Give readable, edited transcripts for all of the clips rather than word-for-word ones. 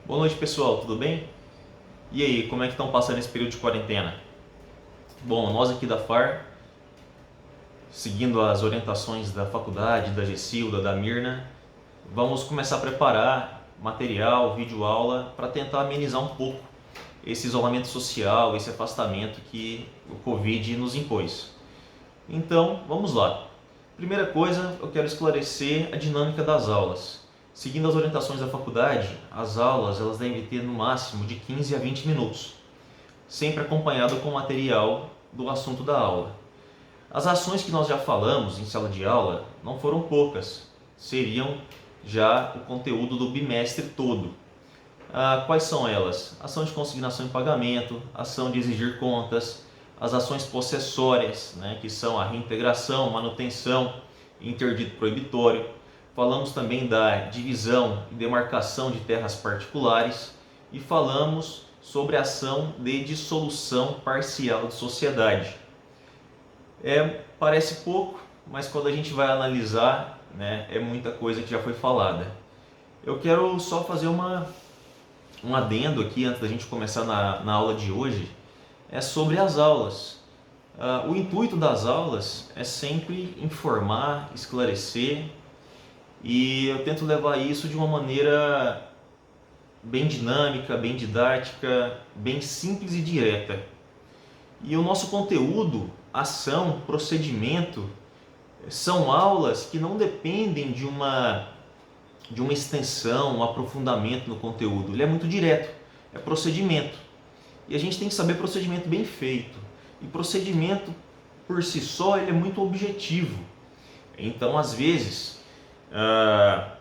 Boa noite, pessoal, tudo bem? E aí, como é que estão passando esse período de quarentena? Bom, nós aqui da FAR, seguindo as orientações da faculdade, da GSIL, da Mirna, vamos começar a preparar material, videoaula, para tentar amenizar um pouco esse isolamento social, esse afastamento que o Covid nos impôs. Então, vamos lá. Primeira coisa, eu quero esclarecer a dinâmica das aulas. Seguindo as orientações da faculdade, as aulas elas devem ter no máximo de 15 a 20 minutos, sempre acompanhado com material do assunto da aula. As ações que nós já falamos em sala de aula não foram poucas, seriam já o conteúdo do bimestre todo. Quais são elas? Ação de consignação em pagamento, ação de exigir contas, as ações possessórias, que são a reintegração, manutenção, interdito proibitório. Falamos também da divisão e demarcação de terras particulares e falamos sobre a ação de dissolução parcial de sociedade. Parece pouco, mas quando a gente vai analisar, é muita coisa que já foi falada. Eu quero só fazer um adendo aqui antes da gente começar na aula de hoje, é sobre as aulas. O intuito das aulas é sempre informar, esclarecer, e eu tento levar isso de uma maneira bem dinâmica, bem didática, bem simples e direta. E o nosso conteúdo, ação, procedimento, são aulas que não dependem de uma extensão, um aprofundamento no conteúdo. Ele é muito direto, é procedimento. E a gente tem que saber procedimento bem feito. E procedimento por si só ele é muito objetivo. Então, às vezes,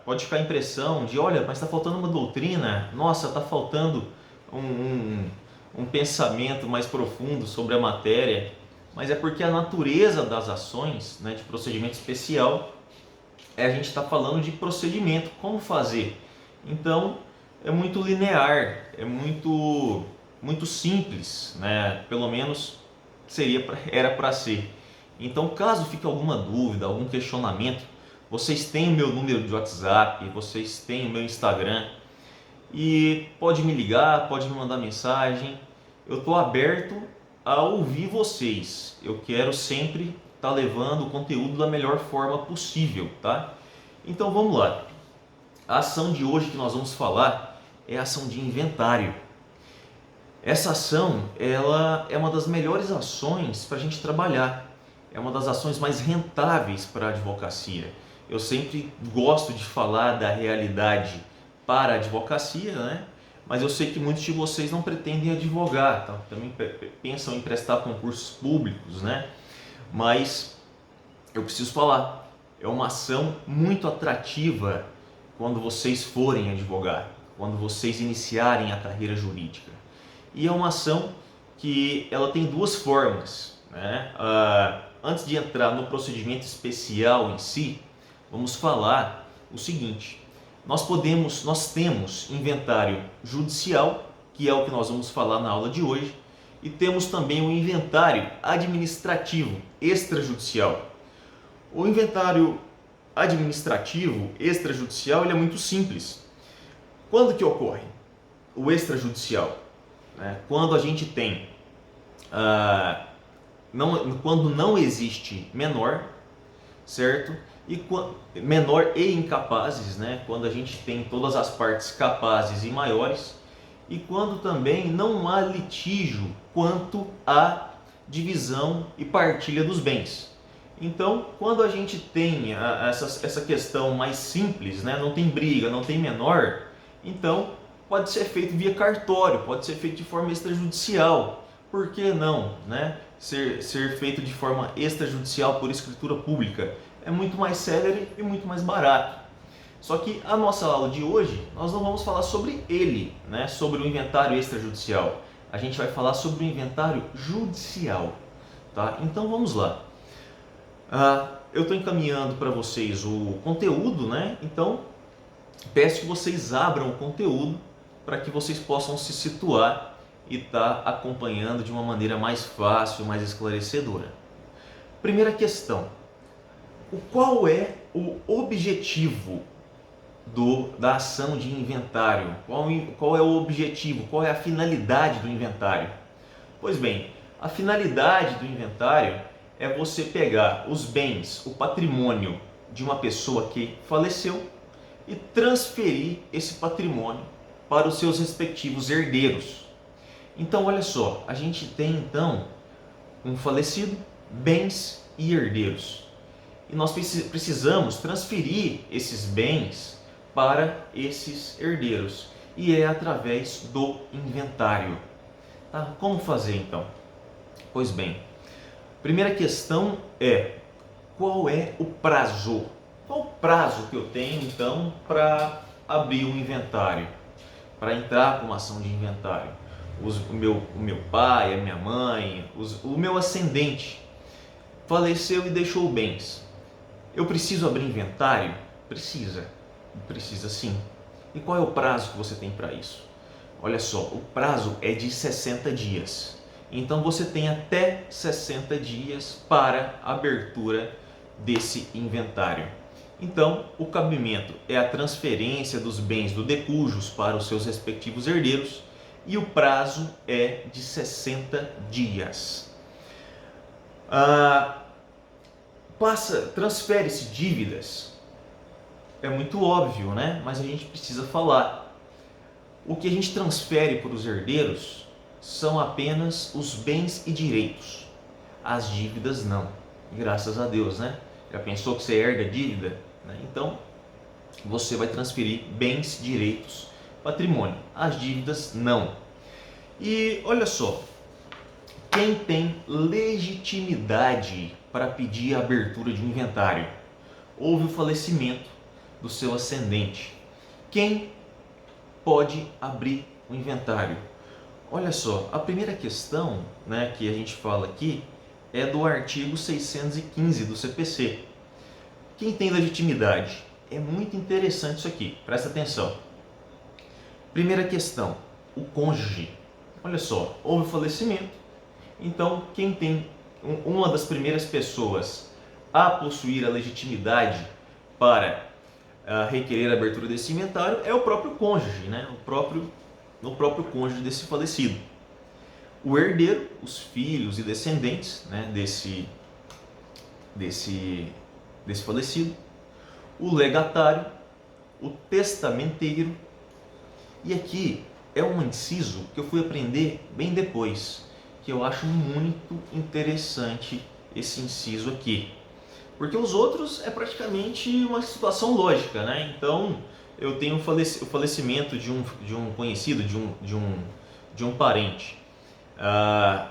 pode ficar a impressão de, olha, mas está faltando uma doutrina, nossa, está faltando um pensamento mais profundo sobre a matéria, mas é porque a natureza das ações, de procedimento especial, a gente está falando de procedimento, como fazer. Então, é muito linear, é muito simples, pelo menos era para ser. Então, caso fique alguma dúvida, algum questionamento, vocês têm o meu número de WhatsApp, vocês têm o meu Instagram e pode me ligar, pode me mandar mensagem. Eu estou aberto a ouvir vocês. Eu quero sempre estar levando o conteúdo da melhor forma possível, tá? Então vamos lá. A ação de hoje que nós vamos falar é a ação de inventário. Essa ação ela é uma das melhores ações para a gente trabalhar. É uma das ações mais rentáveis para a advocacia. Eu sempre gosto de falar da realidade para a advocacia, mas eu sei que muitos de vocês não pretendem advogar, tá? Também pensam em prestar concursos públicos, Mas eu preciso falar, é uma ação muito atrativa quando vocês forem advogar, quando vocês iniciarem a carreira jurídica. E é uma ação que ela tem duas formas, Antes de entrar no procedimento especial em si, vamos falar o seguinte: nós temos inventário judicial, que é o que nós vamos falar na aula de hoje, e temos também o inventário administrativo extrajudicial. O inventário administrativo extrajudicial ele é muito simples. Quando que ocorre o extrajudicial? Quando a gente tem quando não existe menor, certo? E menor e incapazes, quando a gente tem todas as partes capazes e maiores, e quando também não há litígio quanto à divisão e partilha dos bens. Então, quando a gente tem essa questão mais simples, não tem briga, não tem menor, então pode ser feito via cartório, pode ser feito de forma extrajudicial. Por que não, ser feito de forma extrajudicial por escritura pública? É muito mais célere e muito mais barato. Só que a nossa aula de hoje, nós não vamos falar sobre ele, sobre o inventário extrajudicial. A gente vai falar sobre o inventário judicial, tá? Então vamos lá. Eu estou encaminhando para vocês o conteúdo, Então peço que vocês abram o conteúdo para que vocês possam se situar e estar acompanhando de uma maneira mais fácil, mais esclarecedora. Primeira qual é o objetivo da ação de inventário. Qual é o objetivo, qual é a finalidade do inventário? Pois bem, a finalidade do inventário é você pegar os bens, o patrimônio de uma pessoa que faleceu e transferir esse patrimônio para os seus respectivos herdeiros. Então, olha só, a gente tem então um falecido, bens e herdeiros. E nós precisamos transferir esses bens para esses herdeiros. E é através do inventário. Tá? Como fazer então? Pois bem, primeira questão é: qual é o prazo? Qual o prazo que eu tenho então para abrir um inventário? Para entrar com uma ação de inventário? O meu pai, a minha mãe, o meu ascendente faleceu e deixou bens. Eu preciso abrir inventário? Precisa sim. E qual é o prazo que você tem para isso? Olha só, o prazo é de 60 dias. Então você tem até 60 dias para a abertura desse inventário. Então, o cabimento é a transferência dos bens do decujus para os seus respectivos herdeiros e o prazo é de 60 dias. Transfere-se dívidas. É muito óbvio, né? Mas a gente precisa falar. O que a gente transfere para os herdeiros são apenas os bens e direitos. As dívidas não. Graças a Deus, né? Já pensou que você herda dívida? Então, você vai transferir bens, direitos, patrimônio. As dívidas não. E olha só, quem tem legitimidade para pedir a abertura de um inventário? Houve o falecimento do seu ascendente. Quem pode abrir o inventário? Olha só, a primeira questão, né, que a gente fala aqui é do artigo 615 do CPC. Quem tem legitimidade? É muito interessante isso aqui, presta atenção. Primeira questão, o cônjuge. Olha só, houve falecimento, então quem tem uma das primeiras pessoas a possuir a legitimidade para requerer a abertura desse inventário é o próprio cônjuge, né? o próprio cônjuge desse falecido. O herdeiro, os filhos e descendentes, né, desse falecido, o legatário, o testamenteiro. E aqui é um inciso que eu fui aprender bem depois, que eu acho muito interessante esse inciso aqui, porque os outros é praticamente uma situação lógica, né? Então eu tenho o falecimento de um conhecido, de um parente,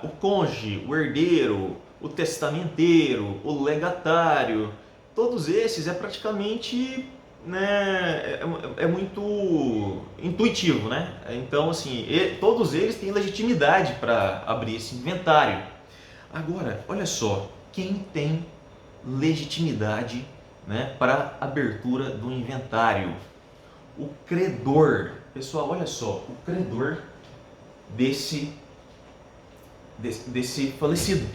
o cônjuge, o herdeiro, o testamenteiro, o legatário, todos esses é praticamente, né, é muito intuitivo, né? Então, assim, todos eles têm legitimidade para abrir esse inventário. Agora, olha só, quem tem legitimidade, né, para abertura do inventário? O credor. Pessoal, olha só, o credor desse falecido.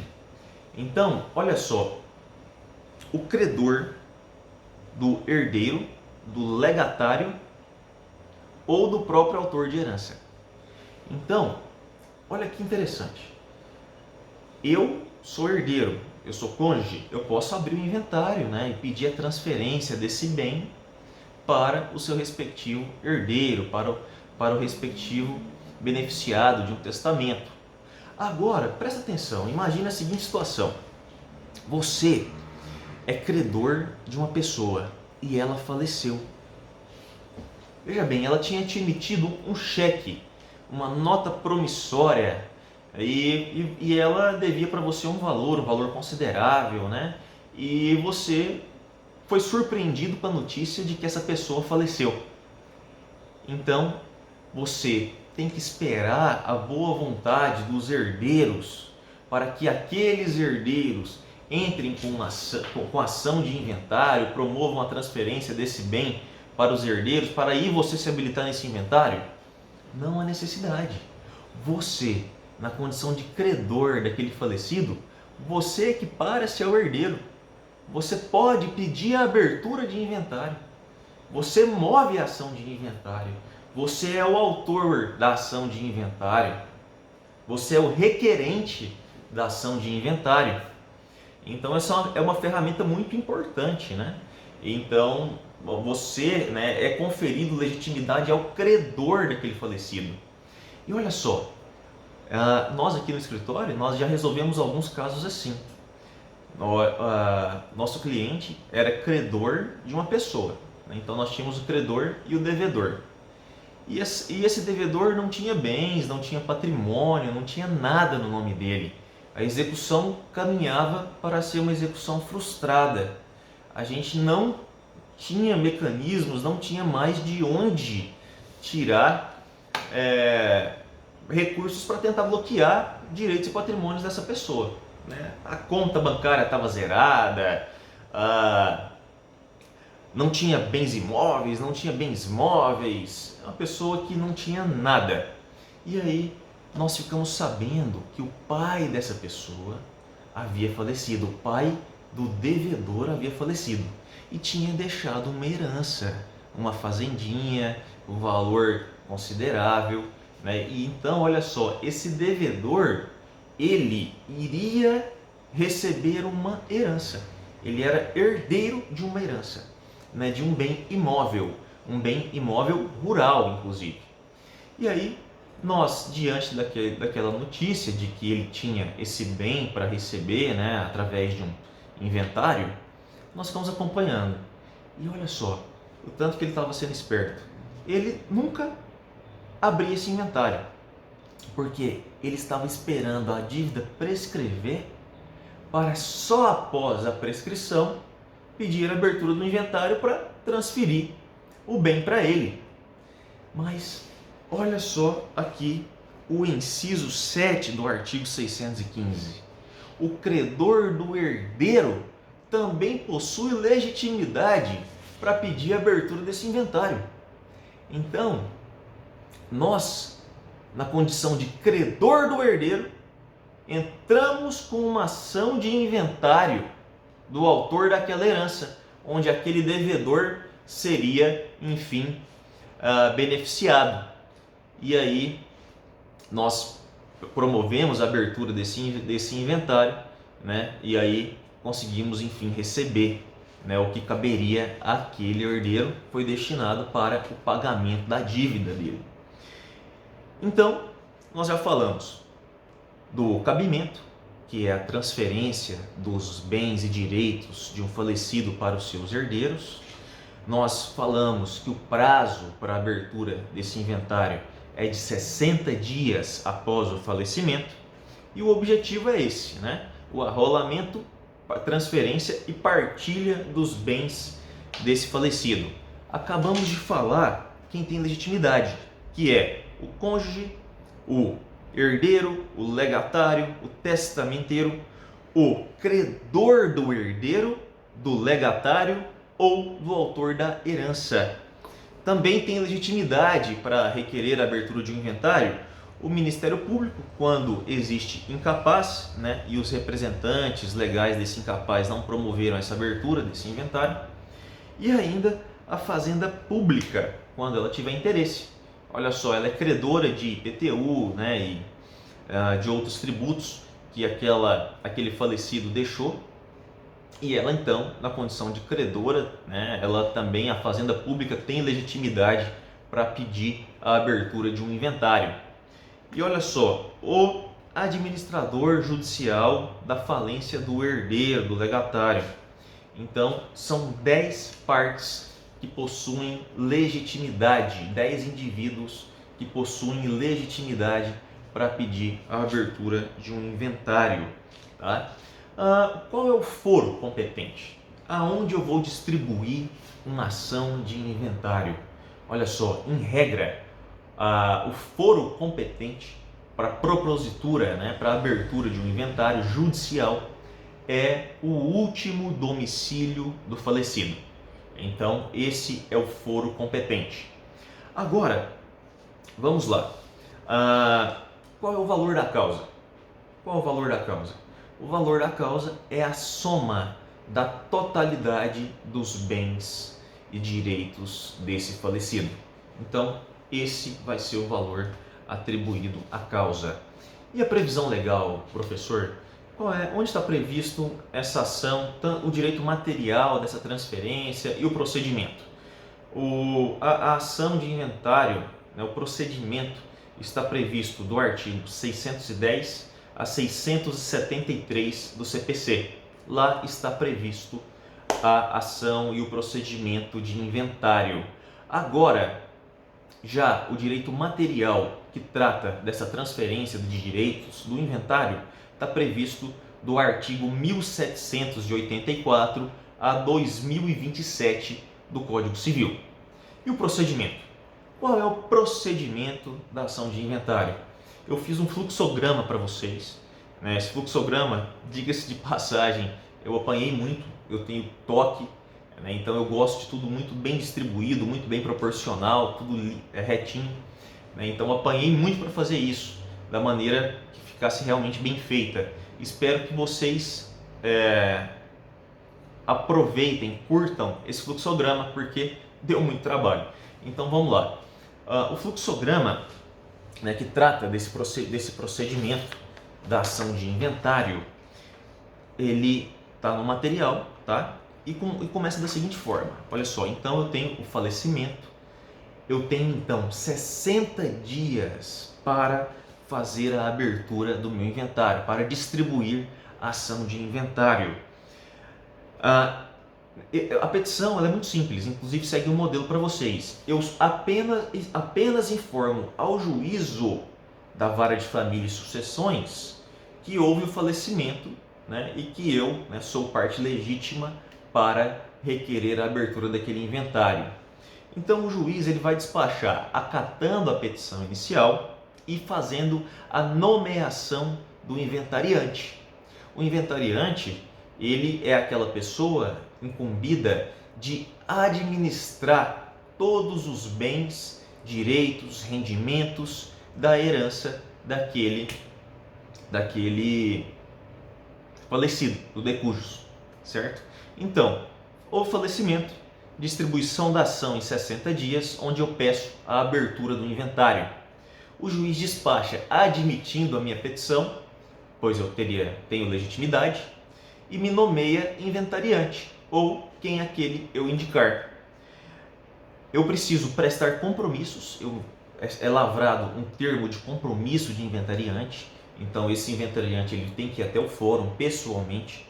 Então, olha só, o credor do herdeiro, do legatário ou do próprio autor de herança. Então, olha que interessante. Eu sou herdeiro, eu sou cônjuge, eu posso abrir o inventário, né, e pedir a transferência desse bem para o seu respectivo herdeiro, para o respectivo beneficiado de um testamento. Agora, presta atenção, imagine a seguinte situação. Você é credor de uma pessoa e ela faleceu. Veja bem, ela tinha te emitido um cheque, uma nota promissória, e ela devia para você um valor considerável, né? E você foi surpreendido com a notícia de que essa pessoa faleceu. Então, você tem que esperar a boa vontade dos herdeiros para que aqueles herdeiros entrem com ação de inventário, promovam a transferência desse bem para os herdeiros, para aí você se habilitar nesse inventário? Não há necessidade. Você, na condição de credor daquele falecido, você equipara-se ao herdeiro. Você pode pedir a abertura de inventário. Você move a ação de inventário. Você é o autor da ação de inventário. Você é o requerente da ação de inventário. Então essa é uma ferramenta muito importante, né? Então você, né, é conferido legitimidade ao credor daquele falecido. E olha só, nós aqui no escritório nós já resolvemos alguns casos assim. Nosso cliente era credor de uma pessoa, né? Então nós tínhamos o credor e o devedor. E esse devedor não tinha bens, não tinha patrimônio, não tinha nada no nome dele. A execução caminhava para ser uma execução frustrada. A gente não tinha mecanismos, não tinha mais de onde tirar recursos para tentar bloquear direitos e patrimônios dessa pessoa, né? A conta bancária estava zerada, não tinha bens imóveis, não tinha bens móveis, uma pessoa que não tinha nada. E aí nós ficamos sabendo que o pai dessa pessoa havia falecido, o pai do devedor havia falecido e tinha deixado uma herança, uma fazendinha, um valor considerável, né? E então, olha só, esse devedor, ele iria receber uma herança, ele era herdeiro de uma herança, né? De um bem imóvel rural, inclusive. E aí, nós, diante daquela notícia de que ele tinha esse bem para receber, né, através de um inventário, nós ficamos acompanhando. E olha só, o tanto que ele estava sendo esperto. Ele nunca abria esse inventário, porque ele estava esperando a dívida prescrever para só após a prescrição pedir a abertura do inventário para transferir o bem para ele. Mas olha só aqui o inciso 7 do artigo 615. O credor do herdeiro também possui legitimidade para pedir a abertura desse inventário. Então, nós, na condição de credor do herdeiro, entramos com uma ação de inventário do autor daquela herança, onde aquele devedor seria, enfim, beneficiado. E aí nós promovemos a abertura desse inventário, né? E aí conseguimos, enfim, receber, né, o que caberia àquele herdeiro, foi destinado para o pagamento da dívida dele. Então, nós já falamos do cabimento, que é a transferência dos bens e direitos de um falecido para os seus herdeiros. Nós falamos que o prazo para a abertura desse inventário é de 60 dias após o falecimento, e o objetivo é esse, né? O arrolamento, transferência e partilha dos bens desse falecido. Acabamos de falar quem tem legitimidade, que é o cônjuge, o herdeiro, o legatário, o testamenteiro, o credor do herdeiro, do legatário ou do autor da herança. Também tem legitimidade para requerer a abertura de um inventário o Ministério Público, quando existe incapaz, né, e os representantes legais desse incapaz não promoveram essa abertura desse inventário, e ainda a Fazenda Pública, quando ela tiver interesse. Olha só, ela é credora de IPTU, né, e de outros tributos que aquele falecido deixou, e ela então, na condição de credora, né, ela também, a Fazenda Pública, tem legitimidade para pedir a abertura de um inventário. E olha só, o administrador judicial da falência do herdeiro, do legatário. Então, são 10 partes que possuem legitimidade, 10 indivíduos que possuem legitimidade para pedir a abertura de um inventário. Tá? Qual é o foro competente? Aonde eu vou distribuir uma ação de inventário? Olha só, em regra, o foro competente para propositura, né, para abertura de um inventário judicial é o último domicílio do falecido. Então, esse é o foro competente. Agora, vamos lá. Qual é o valor da causa? Qual é o valor da causa? O valor da causa é a soma da totalidade dos bens e direitos desse falecido. Então, esse vai ser o valor atribuído à causa. E a previsão legal, professor? Qual é? Onde está previsto essa ação, o direito material dessa transferência e o procedimento? A ação de inventário, né, o procedimento, está previsto do artigo 610 a 673 do CPC. Lá está previsto a ação e o procedimento de inventário. Agora, já o direito material que trata dessa transferência de direitos do inventário está previsto do artigo 1784 a 2027 do Código Civil. E o procedimento? Qual é o procedimento da ação de inventário? Eu fiz um fluxograma para vocês. Né? Esse fluxograma, diga-se de passagem, eu apanhei muito, eu tenho toque, né? Então eu gosto de tudo muito bem distribuído, muito bem proporcional, tudo retinho. Né? Então eu apanhei muito para fazer isso, da maneira que ficasse realmente bem feita. Espero que vocês aproveitem, curtam esse fluxograma, porque deu muito trabalho. Então vamos lá. O fluxograma, né, que trata desse procedimento da ação de inventário, ele está no material, tá? E começa da seguinte forma. Olha só, então eu tenho o falecimento, eu tenho então 60 dias para fazer a abertura do meu inventário, para distribuir a ação de inventário. A petição ela é muito simples, inclusive segue um modelo para vocês. Eu apenas informo ao juízo da Vara de Família e Sucessões que houve o falecimento, né, e que eu, né, sou parte legítima para requerer a abertura daquele inventário. Então o juiz ele vai despachar acatando a petição inicial e fazendo a nomeação do inventariante. O inventariante ele é aquela pessoa incumbida de administrar todos os bens, direitos, rendimentos da herança daquele falecido, do decujus, certo? Então, o falecimento, distribuição da ação em 60 dias, onde eu peço a abertura do inventário. O juiz despacha admitindo a minha petição, pois eu tenho legitimidade, e me nomeia inventariante, ou quem aquele eu indicar. Eu preciso prestar compromissos, é lavrado um termo de compromisso de inventariante, então esse inventariante ele tem que ir até o fórum pessoalmente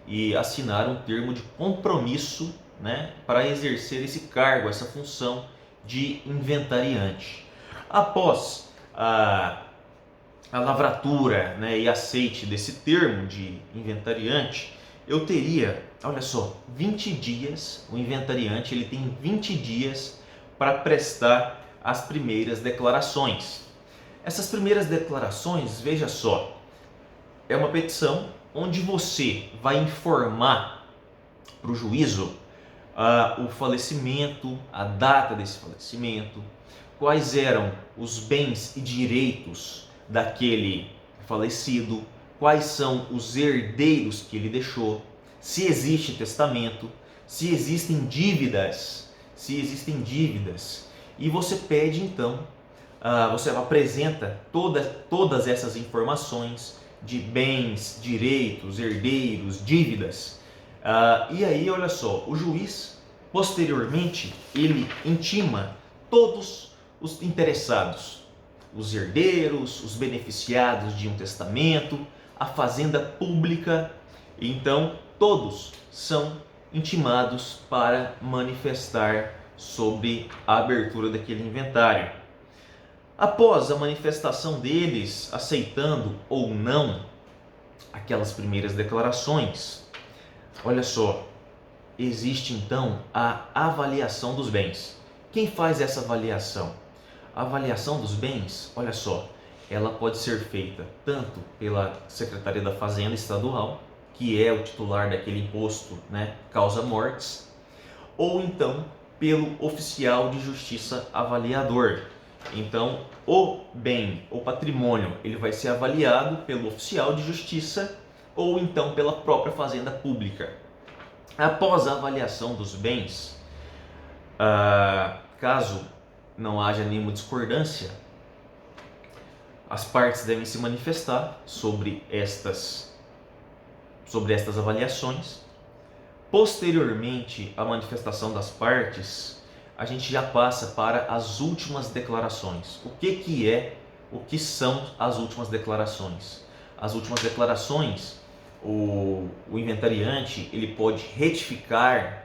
e assinar um termo de compromisso, né, para exercer esse cargo, essa função de inventariante. Após a lavratura, né, e aceite desse termo de inventariante, eu teria, olha só, 20 dias, o inventariante ele tem 20 dias para prestar as primeiras declarações. Essas primeiras declarações, veja só, é uma petição onde você vai informar para o juízo o falecimento, a data desse falecimento, quais eram os bens e direitos daquele falecido, quais são os herdeiros que ele deixou, se existe testamento, se existem dívidas, e você pede então, você apresenta todas essas informações de bens, direitos, herdeiros, dívidas, e aí olha só, o juiz posteriormente ele intima todos os interessados, os herdeiros, os beneficiados de um testamento, a fazenda pública, então todos são intimados para manifestar sobre a abertura daquele inventário. Após a manifestação deles, aceitando ou não aquelas primeiras declarações, olha só, existe então a avaliação dos bens. Quem faz essa avaliação? A avaliação dos bens, olha só, ela pode ser feita tanto pela Secretaria da Fazenda Estadual, que é o titular daquele imposto, né, causa-mortes, ou então pelo oficial de justiça avaliador. Então, o bem, o patrimônio, ele vai ser avaliado pelo oficial de justiça ou então pela própria Fazenda Pública. Após a avaliação dos bens, Caso não haja nenhuma discordância, as partes devem se manifestar sobre estas avaliações. Posteriormente à manifestação das partes, a gente já passa para as últimas declarações. O que são as últimas declarações? As últimas declarações, o inventariante ele pode retificar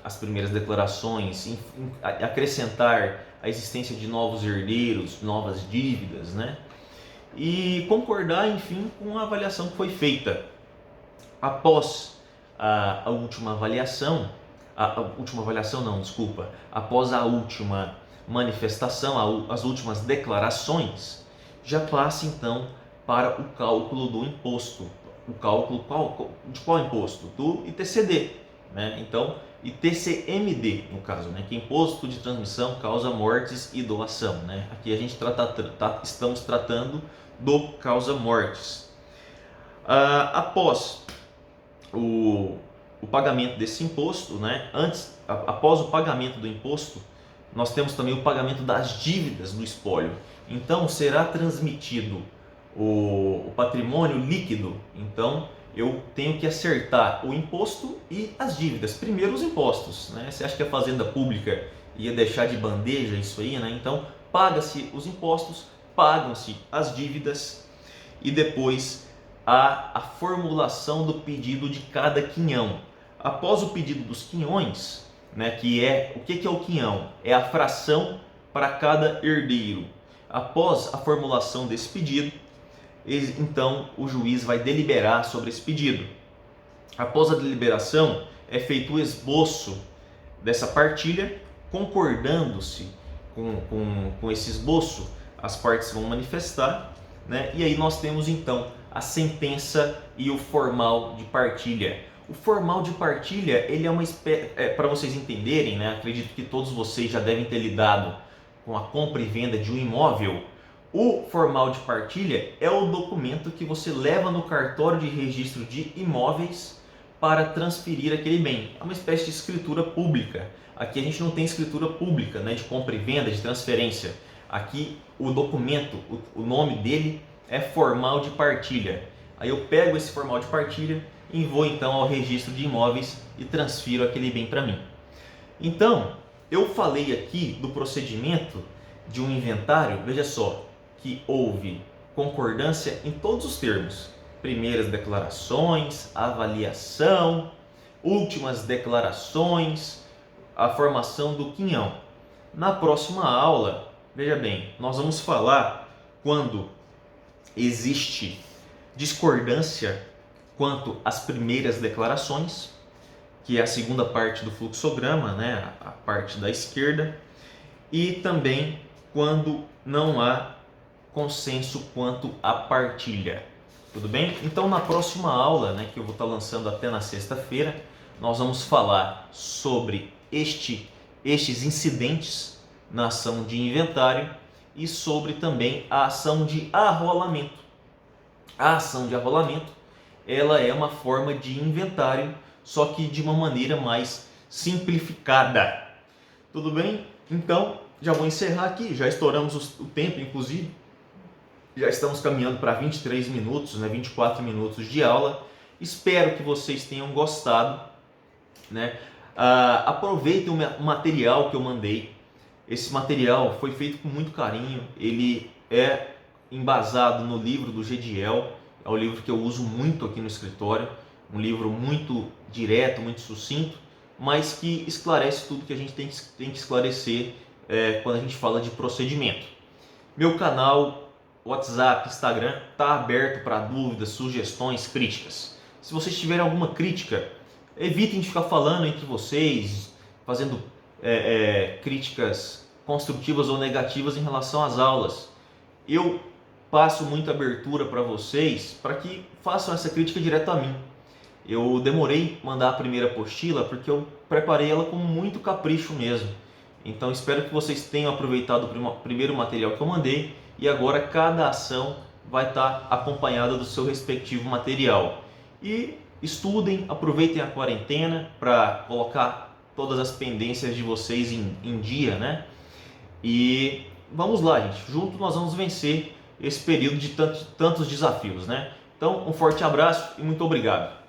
as primeiras declarações, acrescentar a existência de novos herdeiros, novas dívidas, né? E concordar, enfim, com a avaliação que foi feita. Após a última avaliação, após a última manifestação, as últimas declarações, já passa então para o cálculo do imposto. O cálculo de qual imposto? Do ITCD, né? Então, ITCMD no caso, né? Que é Imposto de Transmissão, Causa Mortis e Doação, né? Aqui a gente estamos tratando do causa mortis. Após o pagamento desse imposto, né? Após o pagamento do imposto, nós temos também o pagamento das dívidas do espólio. Então será transmitido o patrimônio líquido. Então eu tenho que acertar o imposto e as dívidas. Primeiro os impostos, né? Você acha que a fazenda pública ia deixar de bandeja isso aí, né? Então paga-se os impostos, pagam-se as dívidas e depois a formulação do pedido de cada quinhão. Após o pedido dos quinhões, né, o que é o quinhão? É a fração para cada herdeiro. Após a formulação desse pedido, então o juiz vai deliberar sobre esse pedido. Após a deliberação, é feito o esboço dessa partilha, concordando-se com esse esboço, as partes vão manifestar, né? E aí nós temos então a sentença e o formal de partilha. O formal de partilha, ele é uma espécie, para vocês entenderem, né? Acredito que todos vocês já devem ter lidado com a compra e venda de um imóvel. O formal de partilha é o documento que você leva no cartório de registro de imóveis para transferir aquele bem. É uma espécie de escritura pública. Aqui a gente não tem escritura pública, né, de compra e venda, de transferência. Aqui o documento, o nome dele é formal de partilha. Aí eu pego esse formal de partilha e vou então ao registro de imóveis e transfiro aquele bem para mim. Então, eu falei aqui do procedimento de um inventário, veja só, que houve concordância em todos os termos. Primeiras declarações, avaliação, últimas declarações, a formação do quinhão. Na próxima aula, veja bem, nós vamos falar quando existe discordância quanto às primeiras declarações, que é a segunda parte do fluxograma, né, a parte da esquerda, e também quando não há consenso quanto à partilha. Tudo bem? Então na próxima aula, né, que eu vou estar lançando até na sexta-feira, nós vamos falar sobre estes incidentes na ação de inventário e sobre também a ação de arrolamento. A ação de arrolamento, ela é uma forma de inventário, só que de uma maneira mais simplificada. Tudo bem? Então, já vou encerrar aqui, já estouramos o tempo, inclusive. Já estamos caminhando para 23 minutos, né, 24 minutos de aula. Espero que vocês tenham gostado, né? Aproveitem o material que eu mandei. Esse material foi feito com muito carinho. Ele é embasado no livro do Gediel. É o livro que eu uso muito aqui no escritório. Um livro muito direto, muito sucinto, mas que esclarece tudo que a gente tem que esclarecer quando a gente fala de procedimento. Meu canal, WhatsApp, Instagram está aberto para dúvidas, sugestões, críticas. Se vocês tiverem alguma crítica, evitem de ficar falando entre vocês, fazendo críticas construtivas ou negativas em relação às aulas. Eu passo muita abertura para vocês para que façam essa crítica direto a mim. Eu demorei mandar a primeira apostila porque eu preparei ela com muito capricho mesmo. Então espero que vocês tenham aproveitado o primeiro material que eu mandei e agora cada ação vai estar acompanhada do seu respectivo material. E estudem, aproveitem a quarentena para colocar todas as pendências de vocês em dia, né? E vamos lá, gente. Junto nós vamos vencer esse período de tantos desafios, né? Então, um forte abraço e muito obrigado.